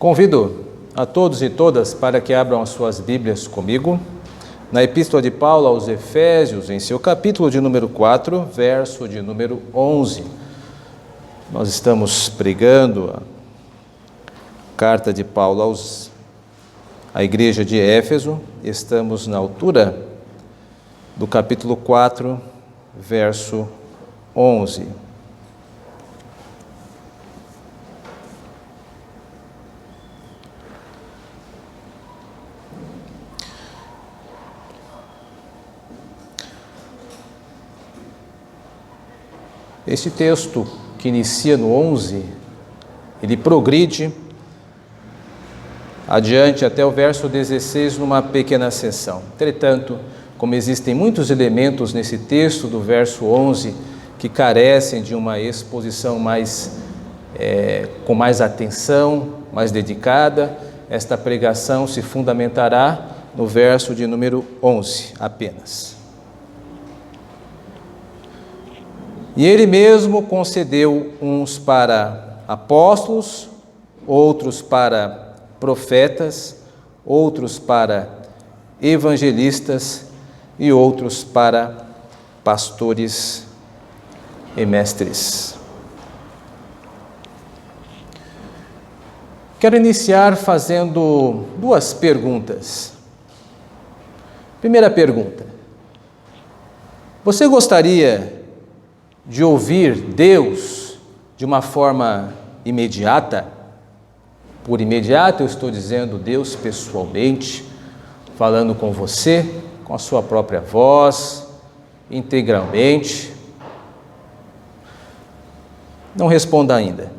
Convido a todos e todas para que abram as suas Bíblias comigo na Epístola de Paulo aos Efésios, em seu capítulo de número 4, verso de número 11. Nós estamos pregando a carta de Paulo à igreja de Éfeso. Estamos na altura do capítulo 4, verso 11. Este texto, que inicia no 11, ele progride adiante até o verso 16 numa pequena seção. Entretanto, como existem muitos elementos nesse texto do verso 11 que carecem de uma exposição com mais atenção, mais dedicada, esta pregação se fundamentará no verso de número 11 apenas. E ele mesmo concedeu uns para apóstolos, outros para profetas, outros para evangelistas e outros para pastores e mestres. Quero iniciar fazendo duas perguntas. Primeira pergunta: você gostaria de ouvir Deus de uma forma imediata? Por imediato eu estou dizendo Deus pessoalmente, falando com você, com a sua própria voz, integralmente. Não responda ainda.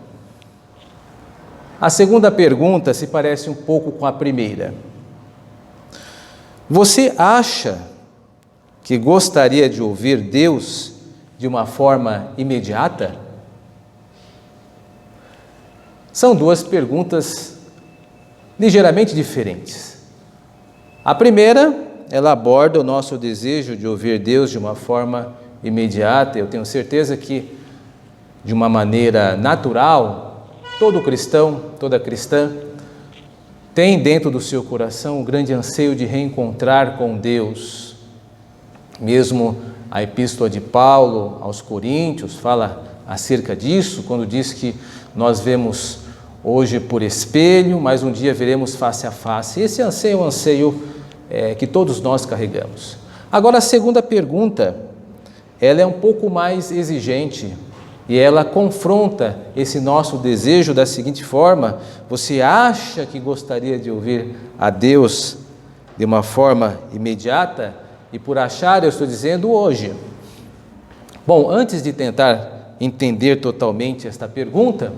A segunda pergunta se parece um pouco com a primeira. Você acha que gostaria de ouvir Deus de uma forma imediata? São duas perguntas ligeiramente diferentes. A primeira, ela aborda o nosso desejo de ouvir Deus de uma forma imediata. Eu tenho certeza que, de uma maneira natural, todo cristão, toda cristã, tem dentro do seu coração um grande anseio de reencontrar com Deus. Mesmo a Epístola de Paulo aos Coríntios fala acerca disso, quando diz que nós vemos hoje por espelho, mas um dia veremos face a face. Esse anseio é um anseio que todos nós carregamos. Agora, a segunda pergunta, ela é um pouco mais exigente e ela confronta esse nosso desejo da seguinte forma: você acha que gostaria de ouvir a Deus de uma forma imediata? E por achar, eu estou dizendo hoje. Bom, antes de tentar entender totalmente esta pergunta,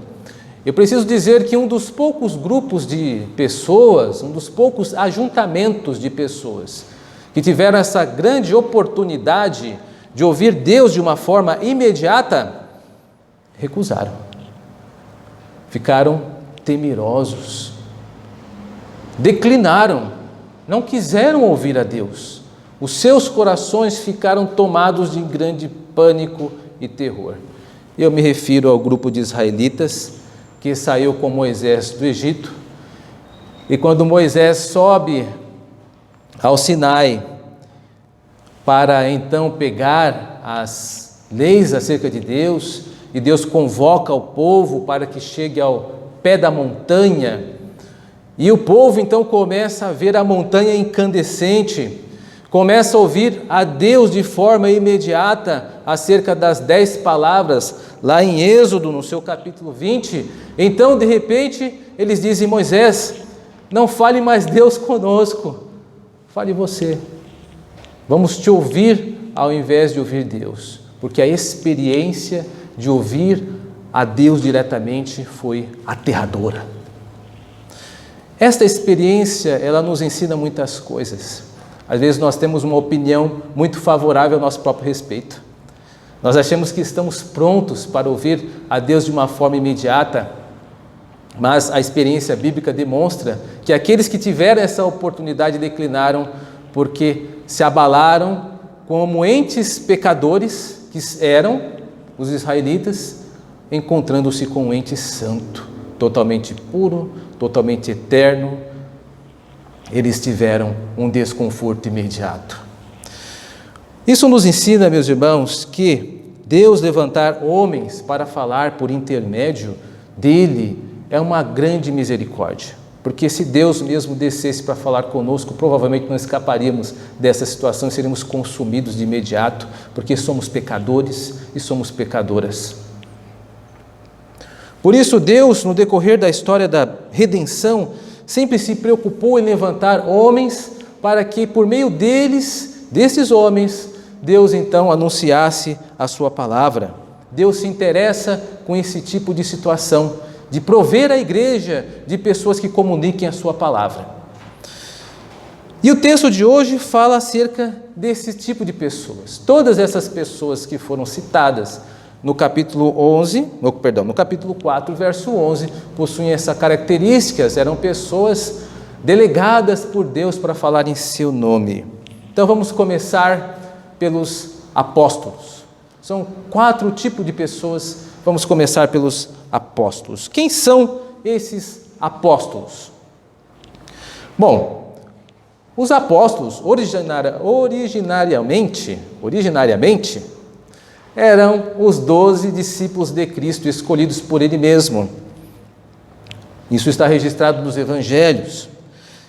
eu preciso dizer que um dos poucos grupos de pessoas, um dos poucos ajuntamentos de pessoas que tiveram essa grande oportunidade de ouvir Deus de uma forma imediata, recusaram. Ficaram temerosos. Declinaram. Não quiseram ouvir a Deus. Os seus corações ficaram tomados de grande pânico e terror. Eu me refiro ao grupo de israelitas que saiu com Moisés do Egito. E quando Moisés sobe ao Sinai para então pegar as leis acerca de Deus, e Deus convoca o povo para que chegue ao pé da montanha, e o povo então começa a ver a montanha incandescente, começa a ouvir a Deus de forma imediata acerca das 10 palavras, lá em Êxodo, no seu capítulo 20. Então, de repente, eles dizem: Moisés, não fale mais Deus conosco, fale você. Vamos te ouvir ao invés de ouvir Deus, porque a experiência de ouvir a Deus diretamente foi aterradora. Esta experiência, ela nos ensina muitas coisas. Às vezes nós temos uma opinião muito favorável ao nosso próprio respeito. Nós achamos que estamos prontos para ouvir a Deus de uma forma imediata, mas a experiência bíblica demonstra que aqueles que tiveram essa oportunidade declinaram porque se abalaram como entes pecadores que eram os israelitas, encontrando-se com um ente santo, totalmente puro, totalmente eterno, eles tiveram um desconforto imediato. Isso nos ensina, meus irmãos, que Deus levantar homens para falar por intermédio dele é uma grande misericórdia. Porque se Deus mesmo descesse para falar conosco, provavelmente não escaparíamos dessa situação e seríamos consumidos de imediato, porque somos pecadores e somos pecadoras. Por isso, Deus, no decorrer da história da redenção, sempre se preocupou em levantar homens para que, por meio desses homens, Deus então anunciasse a sua palavra. Deus se interessa com esse tipo de situação, de prover a igreja de pessoas que comuniquem a sua palavra. E o texto de hoje fala acerca desse tipo de pessoas. Todas essas pessoas que foram citadas no capítulo 4, verso 11, possuem essa características, eram pessoas delegadas por Deus para falar em seu nome. Então vamos começar pelos apóstolos. São 4 tipos de pessoas. Vamos começar pelos apóstolos. Quem são esses apóstolos? Bom, os apóstolos originariamente eram os 12 discípulos de Cristo escolhidos por Ele mesmo. Isso está registrado nos Evangelhos.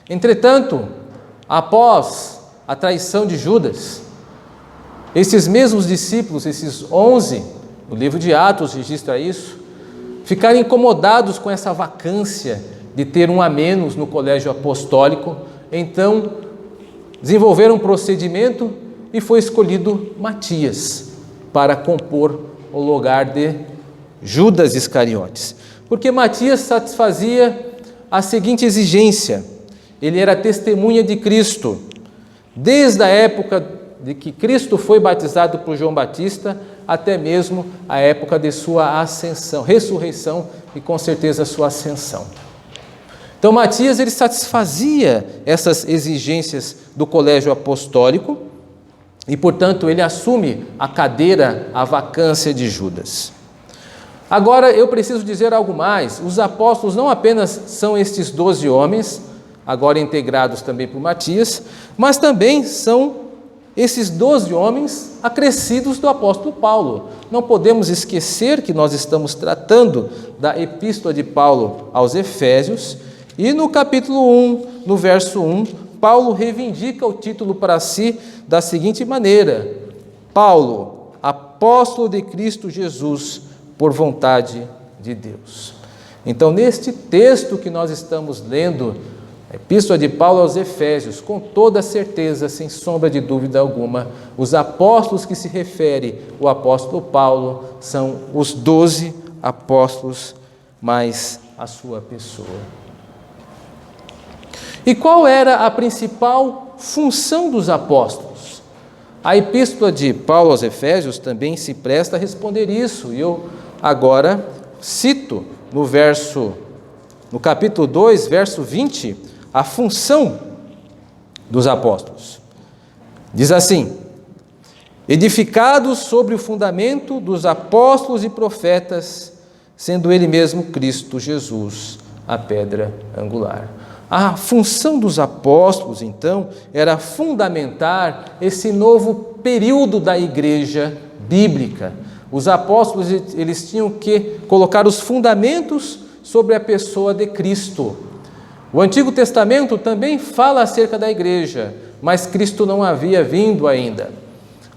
Entretanto, após a traição de Judas, esses mesmos discípulos, esses 11, o livro de Atos registra isso, ficaram incomodados com essa vacância de ter um a menos no colégio apostólico, então desenvolveram um procedimento e foi escolhido Matias para compor o lugar de Judas Iscariotes. Porque Matias satisfazia a seguinte exigência: ele era testemunha de Cristo, desde a época de que Cristo foi batizado por João Batista, até mesmo a época de sua ascensão, ressurreição e com certeza sua ascensão. Então Matias ele satisfazia essas exigências do colégio apostólico e, portanto, ele assume a cadeira, a vacância de Judas. Agora eu preciso dizer algo mais. Os apóstolos não apenas são estes 12 homens, agora integrados também por Matias, mas também são esses 12 homens acrescidos do apóstolo Paulo. Não podemos esquecer que nós estamos tratando da epístola de Paulo aos Efésios, e no capítulo 1, no verso 1, Paulo reivindica o título para si da seguinte maneira: Paulo, apóstolo de Cristo Jesus, por vontade de Deus. Então, neste texto que nós estamos lendo, a epístola de Paulo aos Efésios, com toda certeza, sem sombra de dúvida alguma, os apóstolos que se refere o apóstolo Paulo são os 12 apóstolos mais a sua pessoa. E qual era a principal função dos apóstolos? A epístola de Paulo aos Efésios também se presta a responder isso, e eu agora cito no capítulo 2, verso 20, a função dos apóstolos. Diz assim: edificados sobre o fundamento dos apóstolos e profetas, sendo ele mesmo Cristo Jesus a pedra angular. A função dos apóstolos, então, era fundamentar esse novo período da igreja bíblica. Os apóstolos, eles tinham que colocar os fundamentos sobre a pessoa de Cristo. O Antigo Testamento também fala acerca da igreja, mas Cristo não havia vindo ainda.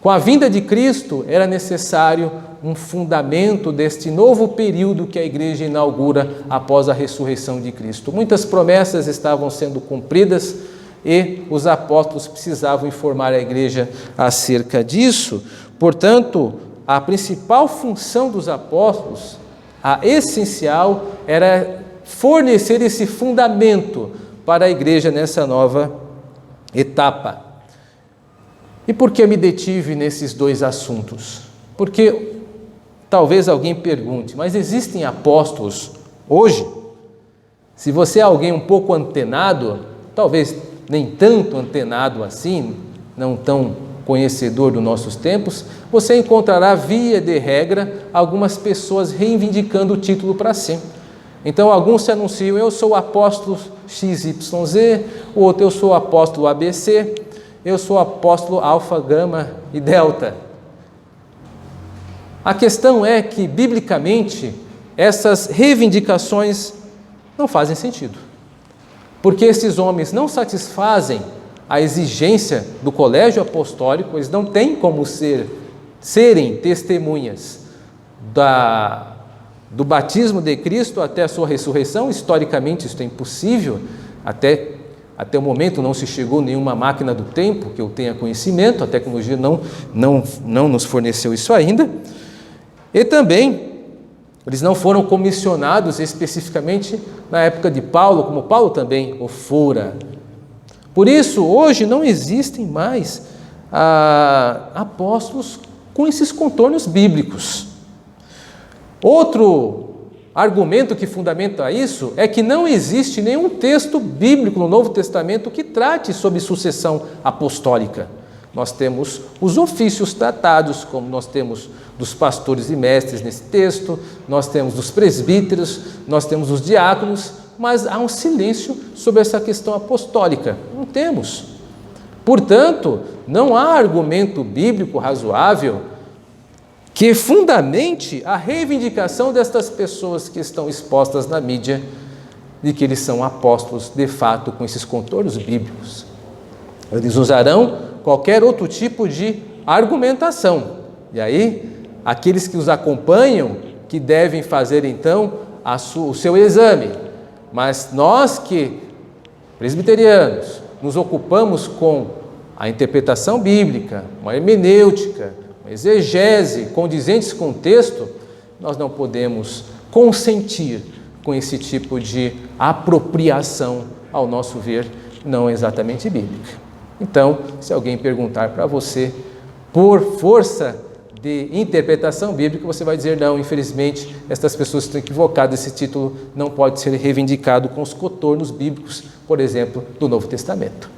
Com a vinda de Cristo, era necessário um fundamento deste novo período que a igreja inaugura após a ressurreição de Cristo. Muitas promessas estavam sendo cumpridas e os apóstolos precisavam informar a igreja acerca disso. Portanto, a principal função dos apóstolos, a essencial, era fornecer esse fundamento para a igreja nessa nova etapa. E por que eu me detive nesses dois assuntos? Porque talvez alguém pergunte, mas existem apóstolos hoje? Se você é alguém um pouco antenado, talvez nem tanto antenado assim, não tão conhecedor dos nossos tempos, você encontrará, via de regra, algumas pessoas reivindicando o título para si. Então alguns se anunciam, eu sou o apóstolo XYZ, o outro eu sou o apóstolo ABC, eu sou o apóstolo alfa, gama e delta. A questão é que, biblicamente, essas reivindicações não fazem sentido, porque esses homens não satisfazem a exigência do colégio apostólico, eles não têm como serem testemunhas do batismo de Cristo até a sua ressurreição. Historicamente isso é impossível, até o momento não se chegou nenhuma máquina do tempo que eu tenha conhecimento, a tecnologia não nos forneceu isso ainda, e também eles não foram comissionados especificamente na época de Paulo, como Paulo também o fora. Por isso, hoje não existem mais apóstolos com esses contornos bíblicos. Outro argumento que fundamenta isso é que não existe nenhum texto bíblico no Novo Testamento que trate sobre sucessão apostólica. Nós temos os ofícios tratados, como nós temos dos pastores e mestres nesse texto, nós temos dos presbíteros, nós temos os diáconos, mas há um silêncio sobre essa questão apostólica. Não temos. Portanto, não há argumento bíblico razoável que fundamente a reivindicação destas pessoas que estão expostas na mídia de que eles são apóstolos de fato com esses contornos bíblicos. Eles usarão qualquer outro tipo de argumentação. E aí, aqueles que os acompanham que devem fazer então o seu exame. Mas nós que, presbiterianos, nos ocupamos com a interpretação bíblica, uma hermenêutica, uma exegese condizentes com o texto, nós não podemos consentir com esse tipo de apropriação, ao nosso ver, não exatamente bíblica. Então, se alguém perguntar para você, por força de interpretação bíblica, você vai dizer, não, infelizmente, estas pessoas estão equivocadas, esse título não pode ser reivindicado com os contornos bíblicos, por exemplo, do Novo Testamento.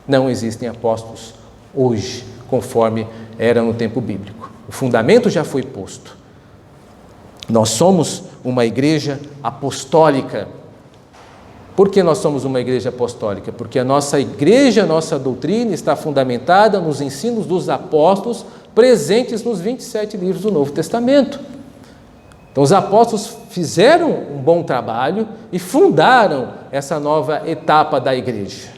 Não existem apóstolos hoje, conforme era no tempo bíblico. O fundamento já foi posto. Nós somos uma igreja apostólica. Por que nós somos uma igreja apostólica? Porque a nossa igreja, a nossa doutrina está fundamentada nos ensinos dos apóstolos presentes nos 27 livros do Novo Testamento. Então os apóstolos fizeram um bom trabalho e fundaram essa nova etapa da igreja.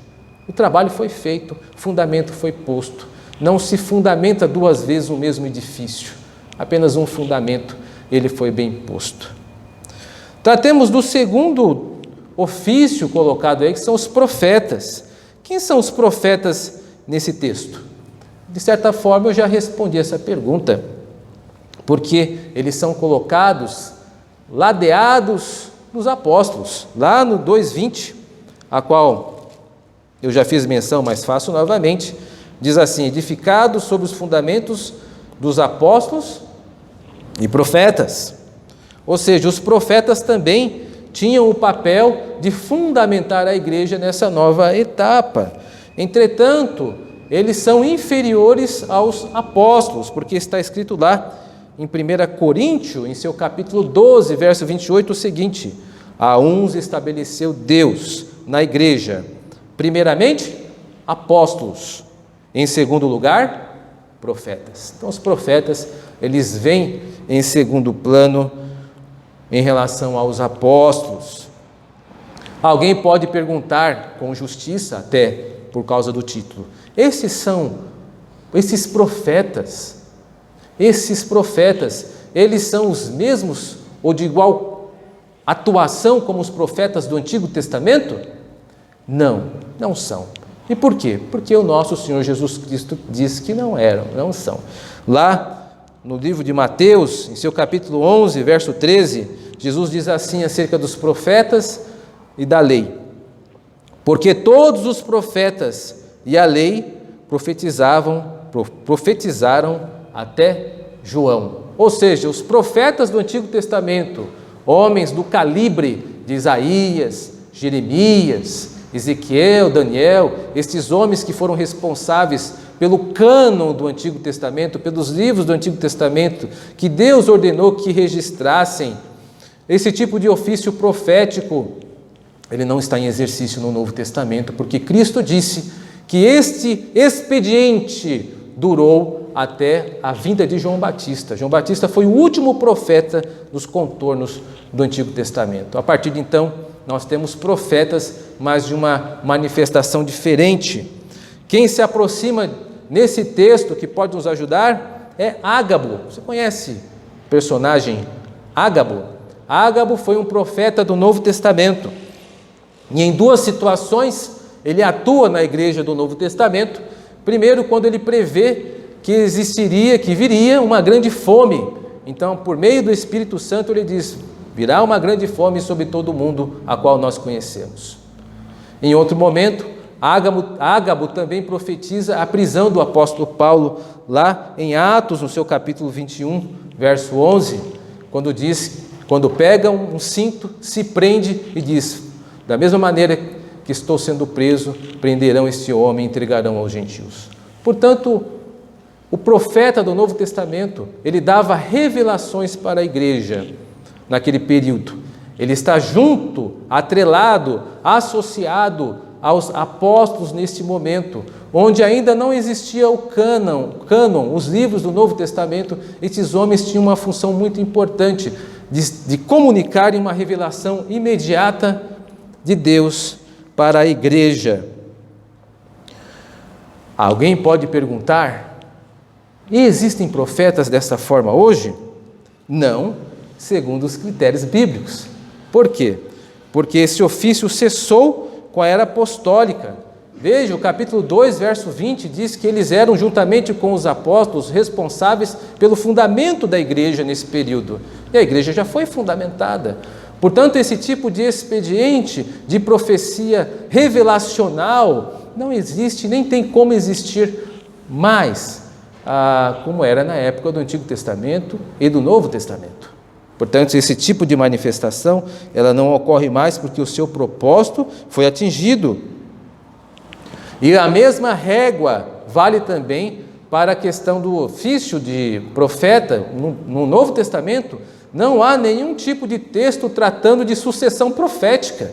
O trabalho foi feito, o fundamento foi posto. Não se fundamenta duas vezes o mesmo edifício, apenas um fundamento, ele foi bem posto. Tratemos do segundo ofício colocado aí, que são os profetas. Quem são os profetas nesse texto? De certa forma eu já respondi essa pergunta, porque eles são colocados, ladeados nos apóstolos, lá no 2:20, a qual eu já fiz menção, mas faço novamente, diz assim, edificados sobre os fundamentos dos apóstolos e profetas. Ou seja, os profetas também tinham o papel de fundamentar a igreja nessa nova etapa. Entretanto, eles são inferiores aos apóstolos, porque está escrito lá em 1 Coríntios, em seu capítulo 12, verso 28, o seguinte: a uns estabeleceu Deus na igreja, primeiramente, apóstolos, em segundo lugar, profetas. Então, os profetas, eles vêm em segundo plano em relação aos apóstolos. Alguém pode perguntar, com justiça até, por causa do título, esses profetas, eles são os mesmos ou de igual atuação como os profetas do Antigo Testamento? Não, não são. E por quê? Porque o nosso Senhor Jesus Cristo diz que não são. Lá no livro de Mateus, em seu capítulo 11, verso 13, Jesus diz assim acerca dos profetas e da lei: porque todos os profetas e a lei profetizaram até João. Ou seja, os profetas do Antigo Testamento, homens do calibre de Isaías, Jeremias, Ezequiel, Daniel, estes homens que foram responsáveis pelo cânon do Antigo Testamento, pelos livros do Antigo Testamento, que Deus ordenou que registrassem Esse tipo de ofício profético, ele não está em exercício no Novo Testamento, porque Cristo disse que este expediente durou até a vinda de João Batista. João Batista foi o último profeta dos contornos do Antigo Testamento. A partir de então, nós temos profetas, mas de uma manifestação diferente. Quem se aproxima nesse texto que pode nos ajudar é Ágabo. Você conhece o personagem Ágabo? Ágabo foi um profeta do Novo Testamento. E em duas situações ele atua na igreja do Novo Testamento. Primeiro, quando ele prevê que viria uma grande fome. Então, por meio do Espírito Santo, ele diz: virá uma grande fome sobre todo o mundo, a qual nós conhecemos. Em outro momento, Ágabo também profetiza a prisão do apóstolo Paulo, lá em Atos, no seu capítulo 21, verso 11, quando pega um cinto, se prende e diz: da mesma maneira que estou sendo preso, prenderão este homem e entregarão aos gentios. Portanto, o profeta do Novo Testamento, ele dava revelações para a igreja naquele período. Ele está junto, atrelado, associado aos apóstolos neste momento, onde ainda não existia o cânon, os livros do Novo Testamento. Esses homens tinham uma função muito importante de comunicarem uma revelação imediata de Deus para a igreja. Alguém pode perguntar: e existem profetas dessa forma hoje? Não, segundo os critérios bíblicos. Por quê? Porque esse ofício cessou com a era apostólica. Veja, o capítulo 2, verso 20, diz que eles eram, juntamente com os apóstolos, responsáveis pelo fundamento da igreja nesse período. E a igreja já foi fundamentada. Portanto, esse tipo de expediente de profecia revelacional não existe, nem tem como existir mais, como era na época do Antigo Testamento e do Novo Testamento. Portanto, esse tipo de manifestação, ela não ocorre mais porque o seu propósito foi atingido. E a mesma régua vale também para a questão do ofício de profeta. No Novo Testamento, não há nenhum tipo de texto tratando de sucessão profética.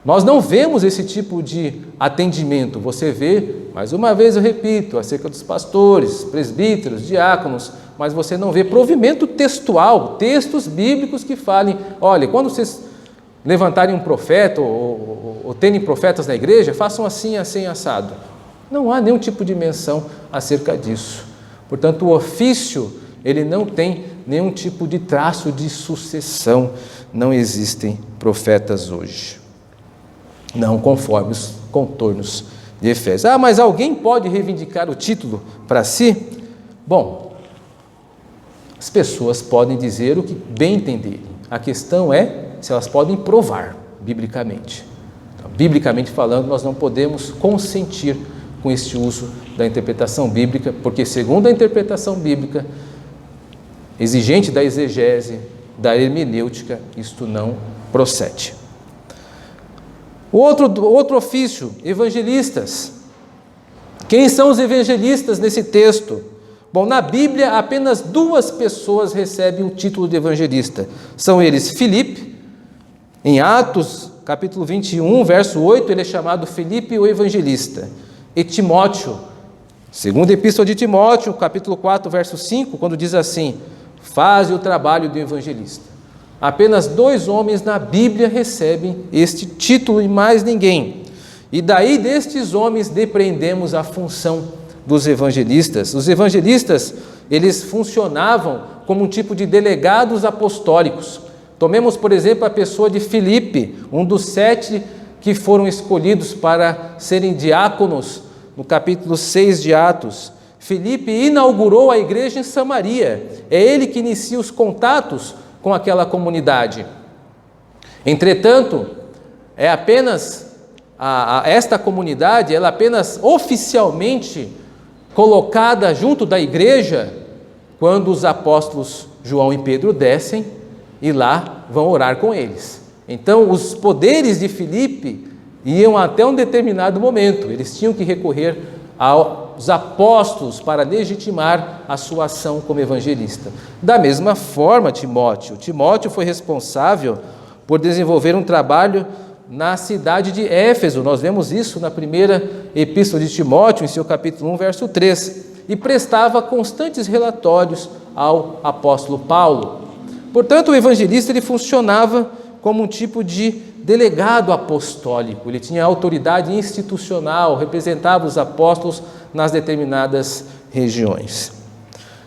Nós não vemos esse tipo de atendimento. Você vê, mais uma vez eu repito, acerca dos pastores, presbíteros, diáconos, mas você não vê provimento textual, textos bíblicos que falem: olha, quando vocês levantarem um profeta ou terem profetas na igreja, façam assim, assim, assado. Não há nenhum tipo de menção acerca disso. Portanto, o ofício, ele não tem nenhum tipo de traço de sucessão. Não existem profetas hoje. Não conforme os contornos de Efésios. Mas alguém pode reivindicar o título para si? Bom, as pessoas podem dizer o que bem entenderem. A questão é se elas podem provar biblicamente. Então, biblicamente falando, nós não podemos consentir com este uso da interpretação bíblica, porque segundo a interpretação bíblica, exigente da exegese, da hermenêutica, isto não procede. O outro ofício, evangelistas. Quem são os evangelistas nesse texto? Bom, na Bíblia, apenas duas pessoas recebem o título de evangelista. São eles Filipe, em Atos, capítulo 21, verso 8, ele é chamado Filipe o evangelista. E Timóteo, segunda epístola de Timóteo, capítulo 4, verso 5, quando diz assim: faze o trabalho do evangelista. Apenas dois homens na Bíblia recebem este título e mais ninguém. E daí destes homens depreendemos a função dos evangelistas. Os evangelistas, eles funcionavam como um tipo de delegados apostólicos. Tomemos, por exemplo, a pessoa de Filipe, um dos 7 que foram escolhidos para serem diáconos, no capítulo 6 de Atos. Filipe inaugurou a igreja em Samaria. É ele que inicia os contatos com aquela comunidade. Entretanto, esta comunidade, ela apenas oficialmente colocada junto da igreja quando os apóstolos João e Pedro descem e lá vão orar com eles. Então, os poderes de Filipe iam até um determinado momento, eles tinham que recorrer ao os apóstolos para legitimar a sua ação como evangelista. Da mesma forma, Timóteo foi responsável por desenvolver um trabalho na cidade de Éfeso. Nós vemos isso na primeira epístola de Timóteo, em seu capítulo 1, verso 3, e prestava constantes relatórios ao apóstolo Paulo. Portanto, o evangelista ele funcionava como um tipo de delegado apostólico. Ele tinha autoridade institucional, representava os apóstolos nas determinadas regiões.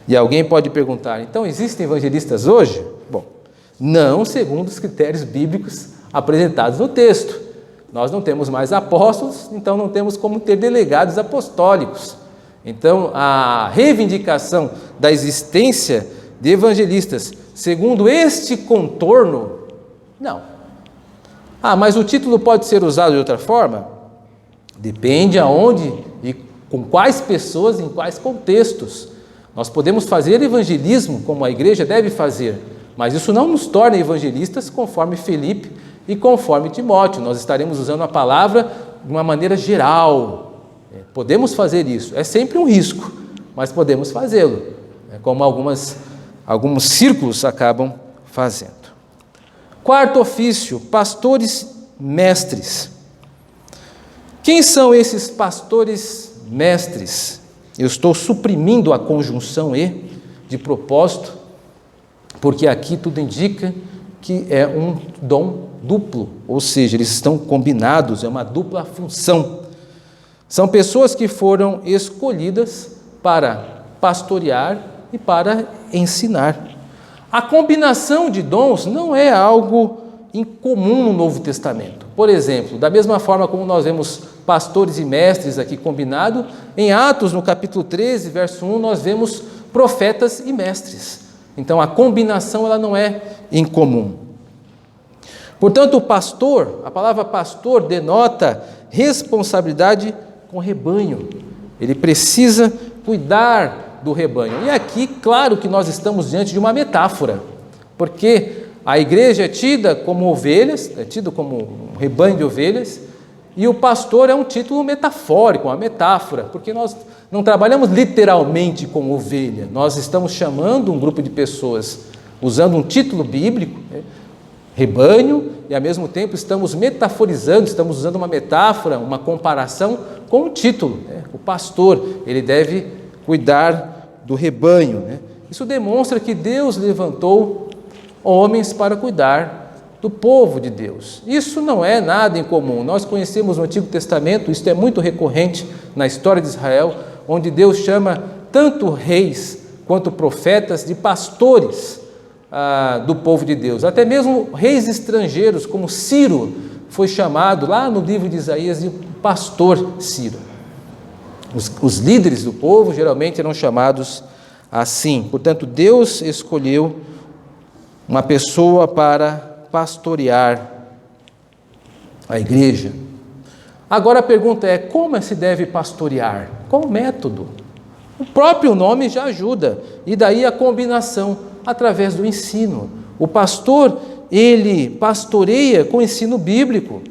E alguém pode perguntar, então existem evangelistas hoje? Bom, não segundo os critérios bíblicos apresentados no texto. Nós não temos mais apóstolos, então não temos como ter delegados apostólicos. Então, a reivindicação da existência de evangelistas segundo este contorno, não. Mas o título pode ser usado de outra forma? Depende aonde e com quais pessoas, em quais contextos. Nós podemos fazer evangelismo como a igreja deve fazer, mas isso não nos torna evangelistas conforme Filipe e conforme Timóteo. Nós estaremos usando a palavra de uma maneira geral. Podemos fazer isso. É sempre um risco, mas podemos fazê-lo, como alguns círculos acabam fazendo. Quarto ofício, pastores mestres. Quem são esses pastores mestres? Eu estou suprimindo a conjunção e de propósito, porque aqui tudo indica que é um dom duplo, ou seja, eles estão combinados, é uma dupla função. São pessoas que foram escolhidas para pastorear e para ensinar. A combinação de dons não é algo incomum no Novo Testamento. Por exemplo, da mesma forma como nós vemos pastores e mestres aqui combinado, em Atos, no capítulo 13, verso 1, nós vemos profetas e mestres. Então, a combinação ela não é incomum. Portanto, o pastor, a palavra pastor denota responsabilidade com o rebanho. Ele precisa cuidar do rebanho. E aqui, claro que nós estamos diante de uma metáfora, porque a igreja é tida como ovelhas, é tido como um rebanho de ovelhas, e o pastor é um título metafórico, uma metáfora, porque nós não trabalhamos literalmente com ovelha, nós estamos chamando um grupo de pessoas, usando um título bíblico, rebanho, e ao mesmo tempo estamos metaforizando, estamos usando uma metáfora, uma comparação com o título. O pastor, ele deve cuidar do rebanho. Isso demonstra que Deus levantou homens para cuidar do povo de Deus. Isso não é nada incomum. Nós conhecemos no Antigo Testamento, isso é muito recorrente na história de Israel, onde Deus chama tanto reis quanto profetas de pastores do povo de Deus. Até mesmo reis estrangeiros, como Ciro, foi chamado lá no livro de Isaías de pastor Ciro. Os líderes do povo geralmente eram chamados assim. Portanto, Deus escolheu uma pessoa para pastorear a igreja. Agora a pergunta é, como se deve pastorear? Qual o método? O próprio nome já ajuda, e daí a combinação, através do ensino. O pastor, ele pastoreia com ensino bíblico.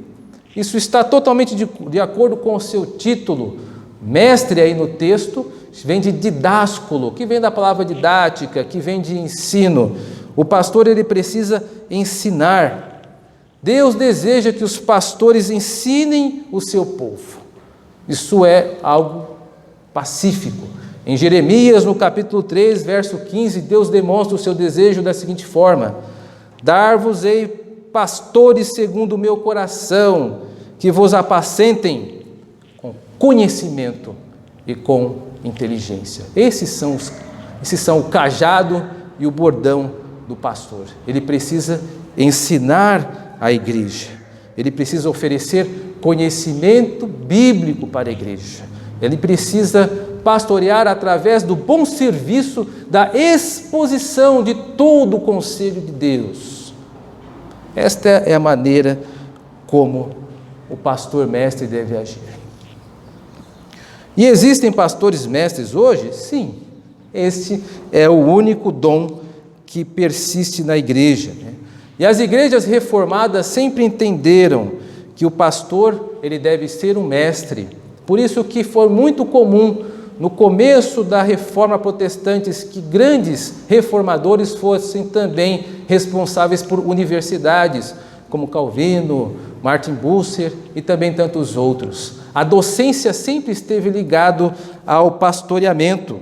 Isso está totalmente de acordo com o seu título. Mestre aí no texto, vem de didásculo, que vem da palavra didática, que vem de ensino. O pastor, ele precisa ensinar. Deus deseja que os pastores ensinem o seu povo. Isso é algo pacífico. Em Jeremias, no capítulo 3, verso 15, Deus demonstra o seu desejo da seguinte forma: dar-vos-ei pastores segundo o meu coração, que vos apacentem com conhecimento e com inteligência. Esses são o cajado e o bordão do pastor. Ele precisa ensinar a igreja. Ele precisa oferecer conhecimento bíblico para a igreja. Ele precisa pastorear através do bom serviço, da exposição de todo o conselho de Deus. Esta é a maneira como o pastor mestre deve agir. E existem pastores mestres hoje? Sim, este é o único dom que persiste na igreja. E as igrejas reformadas sempre entenderam que o pastor ele deve ser um mestre. Por isso que foi muito comum no começo da Reforma Protestante, que grandes reformadores fossem também responsáveis por universidades, como Calvino, Martin Bucer e também tantos outros. A docência sempre esteve ligada ao pastoreamento.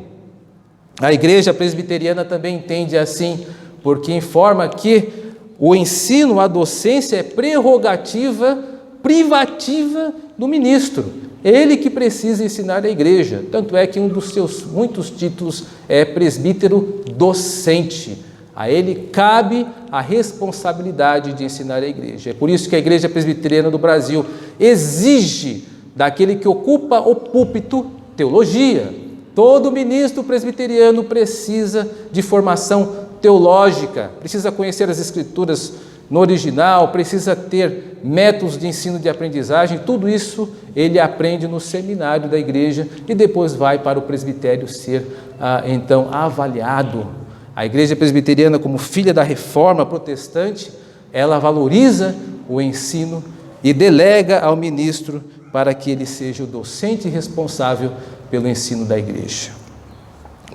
A Igreja Presbiteriana também entende assim, porque informa que o ensino, a docência é prerrogativa privativa do ministro. Ele que precisa ensinar a igreja. Tanto é que um dos seus muitos títulos é presbítero docente. A ele cabe a responsabilidade de ensinar a igreja. É por isso que a Igreja Presbiteriana do Brasil exige daquele que ocupa o púlpito teologia. Todo ministro presbiteriano precisa de formação teológica, precisa conhecer as Escrituras no original, precisa ter métodos de ensino de aprendizagem. Tudo isso ele aprende no seminário da igreja e depois vai para o presbitério ser então avaliado. A Igreja Presbiteriana, como filha da Reforma Protestante, ela valoriza o ensino e delega ao ministro para que ele seja o docente responsável pelo ensino da igreja.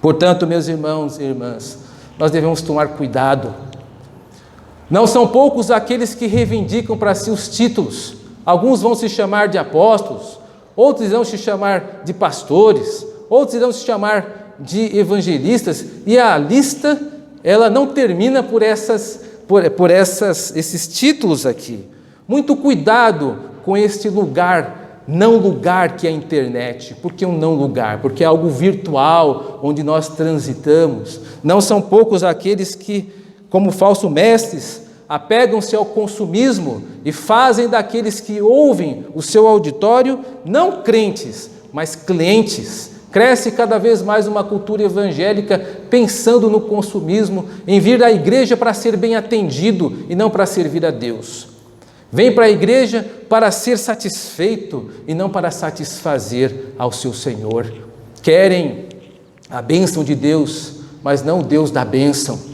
Portanto, meus irmãos e irmãs, nós devemos tomar cuidado. Não são poucos aqueles que reivindicam para si os títulos. Alguns vão se chamar de apóstolos, outros vão se chamar de pastores, outros vão se chamar de evangelistas, e a lista ela não termina por esses títulos aqui. Muito cuidado com este não lugar que é a internet. Por que um não lugar? Porque é algo virtual, onde nós transitamos. Não são poucos aqueles que, como falsos mestres, apegam-se ao consumismo e fazem daqueles que ouvem o seu auditório não crentes, mas clientes. Cresce cada vez mais uma cultura evangélica pensando no consumismo, em vir à igreja para ser bem atendido e não para servir a Deus. Vem para a igreja para ser satisfeito e não para satisfazer ao seu Senhor. Querem a bênção de Deus, mas não o Deus da bênção.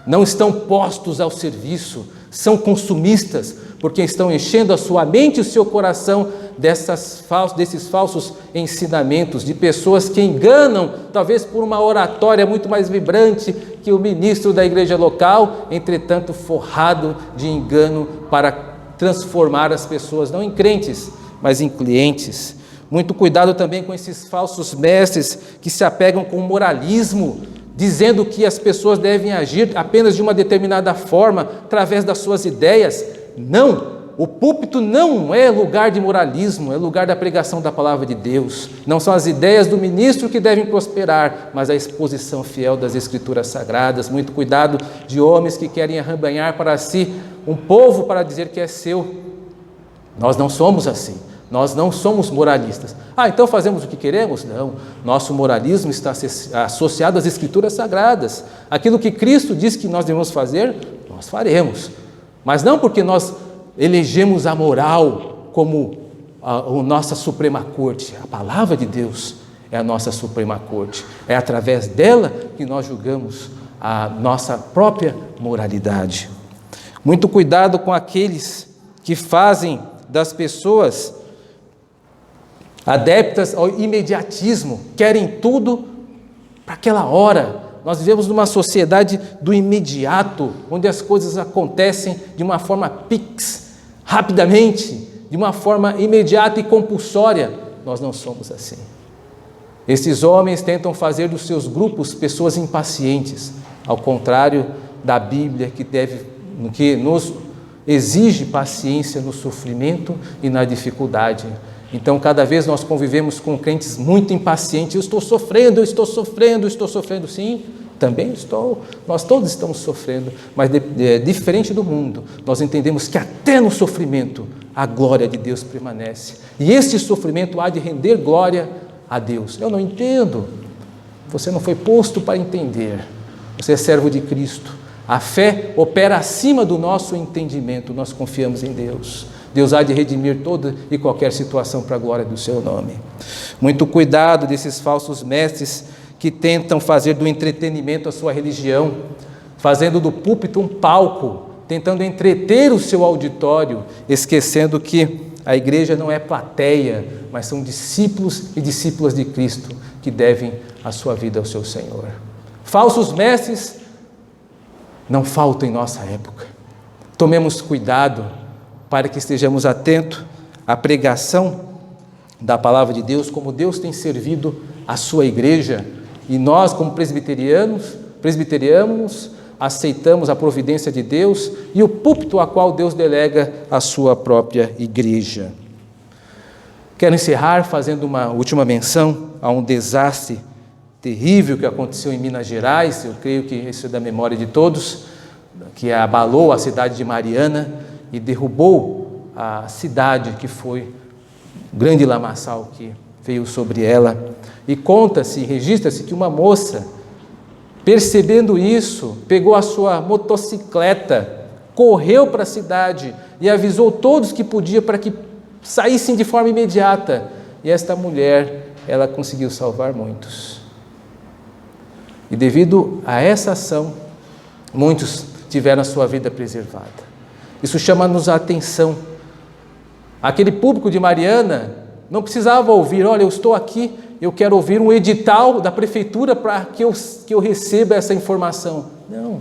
Não estão postos ao serviço, são consumistas, porque estão enchendo a sua mente e o seu coração desses falsos ensinamentos, de pessoas que enganam, talvez por uma oratória muito mais vibrante que o ministro da igreja local, entretanto forrado de engano para transformar as pessoas não em crentes, mas em clientes. Muito cuidado também com esses falsos mestres que se apegam com o moralismo, dizendo que as pessoas devem agir apenas de uma determinada forma, através das suas ideias. Não! O púlpito não é lugar de moralismo, é lugar da pregação da palavra de Deus. Não são as ideias do ministro que devem prosperar, mas a exposição fiel das Escrituras Sagradas. Muito cuidado de homens que querem arrebanhar para si um povo para dizer que é seu. Nós não somos assim. Nós não somos moralistas. Então fazemos o que queremos? Não. Nosso moralismo está associado às Escrituras Sagradas. Aquilo que Cristo diz que nós devemos fazer, nós faremos. Mas não porque nós elegemos a moral como a nossa Suprema Corte. A palavra de Deus é a nossa Suprema Corte. É através dela que nós julgamos a nossa própria moralidade. Muito cuidado com aqueles que fazem das pessoas adeptas ao imediatismo, querem tudo para aquela hora. Nós vivemos numa sociedade do imediato, onde as coisas acontecem de uma forma rapidamente, de uma forma imediata e compulsória. Nós não somos assim. Esses homens tentam fazer dos seus grupos pessoas impacientes, ao contrário da Bíblia, que nos exige paciência no sofrimento e na dificuldade. Então, cada vez nós convivemos com crentes muito impacientes. Eu estou sofrendo. Sim, também estou. Nós todos estamos sofrendo. Mas, diferente do mundo, nós entendemos que até no sofrimento a glória de Deus permanece. E esse sofrimento há de render glória a Deus. Eu não entendo. Você não foi posto para entender. Você é servo de Cristo. A fé opera acima do nosso entendimento. Nós confiamos em Deus. Deus há de redimir toda e qualquer situação para a glória do seu nome. Muito cuidado desses falsos mestres que tentam fazer do entretenimento a sua religião, fazendo do púlpito um palco, tentando entreter o seu auditório, esquecendo que a igreja não é plateia, mas são discípulos e discípulas de Cristo, que devem a sua vida ao seu Senhor. Falsos mestres não faltam em nossa época. Tomemos cuidado para que estejamos atentos à pregação da palavra de Deus, como Deus tem servido a sua igreja, e nós, como presbiterianos, aceitamos a providência de Deus e o púlpito a qual Deus delega a sua própria igreja. Quero encerrar fazendo uma última menção a um desastre terrível que aconteceu em Minas Gerais. Eu creio que isso é da memória de todos, que abalou a cidade de Mariana e derrubou a cidade, que foi um grande lamaçal que veio sobre ela. E conta-se, registra-se que uma moça, percebendo isso, pegou a sua motocicleta, correu para a cidade e avisou todos que podia para que saíssem de forma imediata. E esta mulher, ela conseguiu salvar muitos. E devido a essa ação, muitos tiveram a sua vida preservada. Isso chama-nos a atenção. Aquele público de Mariana não precisava ouvir: olha, eu estou aqui, eu quero ouvir um edital da prefeitura para que eu receba essa informação. Não.